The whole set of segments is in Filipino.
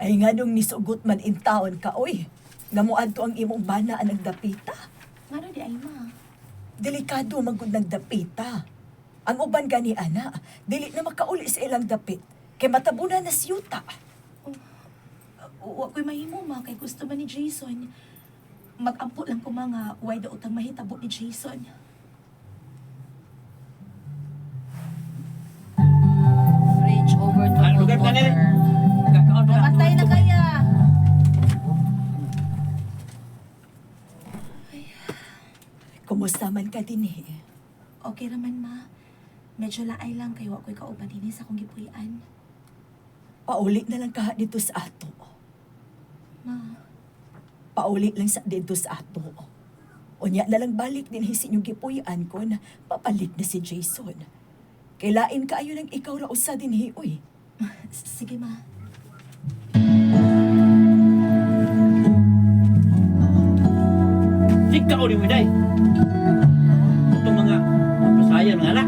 Ay nga nung nisugot man in taon ka, oy. Ngamuad to ang imong bana ang nagdapita. Ngano di ay ma? Delikado magud nagdapita. Ang uban gani ana, dili na makauli sa ilang dapit. Kay matabunan na siyuta. Wa ko'y mahimo ma, kay gusto ba ni Jason? Mag-ampo lang ko mga why daw utang mahitabo ni Jason. Bridge over to Ah, lugar ka nila. Namatay na kaya. Kumusta man ka din Okay raman ma. Medyo laay lang kay wa ko'y kauban din sa akong gipuy-an. Pauli na lang ka dito sa ato. Ma, Pauli lang sa dito sa ato. Unya na lang balik din hisin yung gipuyan ko na papalit na si Jason. Kailain ka ayo ng ikaw raw sa din oy. sige ma. Sika o ni Widay. Itong mga pasayan mga anak.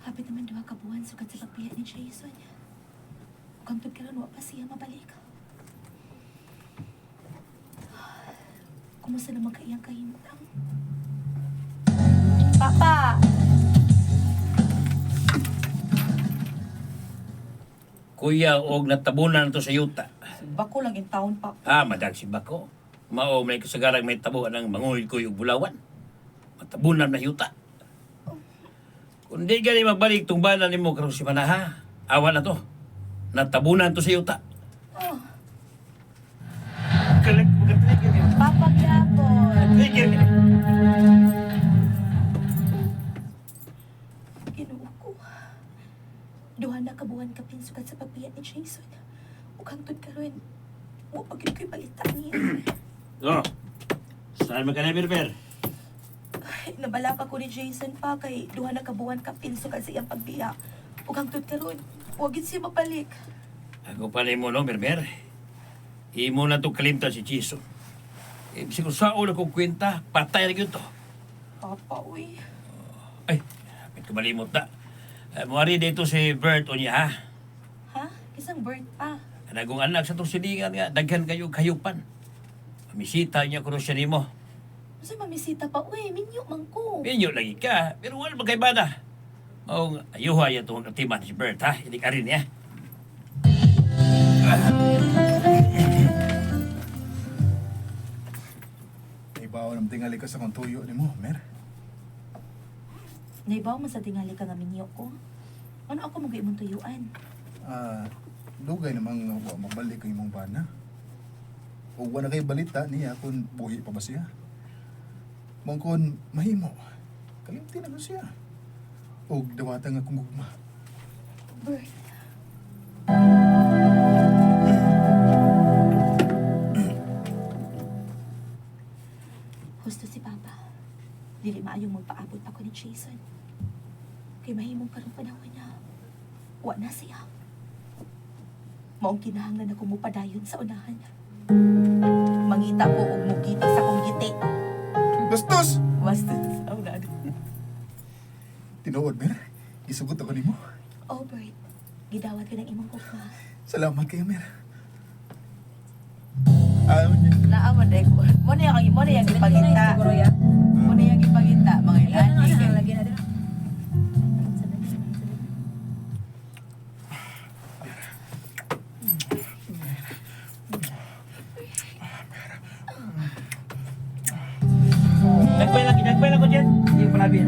Hapit naman duha ka buwan sugad sa pagpiya ni Jason. Kung karon wa pa siya mabalik. Kumusta naman ka iyang kahimtang? Papa! Kuya, og natabunan to sa yuta. Bako lang in town pa. Madag si Bako. Mao may kasagarang may tabuan ng manguhid ko yung bulawan. Matabunan na yuta. Kung di gani magbalik tong bana ni mo karon si Manaha, awan na to. Natabunan to sa yuta. Oh, Trigger. Papa gyapon. Ginoo ko. Duha na ka buwan ka pinsugad sa pagpiya ni Jason. Ug hangtod karon, wa pa gyud ko'y balita niya. Oh, saan man ka na, Berber? Ay, nabala pa ko ni Jason pa kay duha na ka buwan ka pinsugad sa iyang pagpiya. Ug hangtod karon, wa gyud siya mabalik. Ako pa mo, no, Berber? Imo na itong kalimtan si Chiso. Siguro saan na kong kwenta, patay na yun to. Papa, uy. Ay, may kumalimot na. Muari dito si Bert o niya, ha? Ha? Isang bird pa. Anagong anak sa itong silingan nga, daghan kayo kayupan. Mamisita niya kung siya ni mo. Kasi mamisita pa, uy, minyo man ko. Minyo lagi ka, pero wala ba kay bada? O, ayuha yan itong katiman si Bert, ha? Hindi ka rin niya. Ibaw ng tingali ka sa kong tuyo ni mo, Mer. Naibaw man sa tingali ka nga minyo ko. Ano ako mag imong tuyuan? Dugay namang wa mabalik ang imong bana. O wala kay balita niya kung buhi pa ba siya. Mangkon mahimo. Kalimti na ko siya. O dawata nga kung gugma. Bert. Husto si Papa. Dili maayong magpaabot ako ni Jason. Kay mahimong karong panahon niya. Wa na siya. Maong kinahanglan ako mupadayon sa unahan niya. Mangita ko og mugiti sa kong giti. Bastos! Basta sa unahan. Tinuod, Mer. Isugot ako ni mo. Oh, Bert. Gidawat ka ng imong kukma. Salamat kayo, Mer. Naaman dai ko. Mo na yang ipagita. Siguro ya. Mo na yang ipagita mga ilani. Lagi na din. Nagpay lang ko dyan. Yung palabin.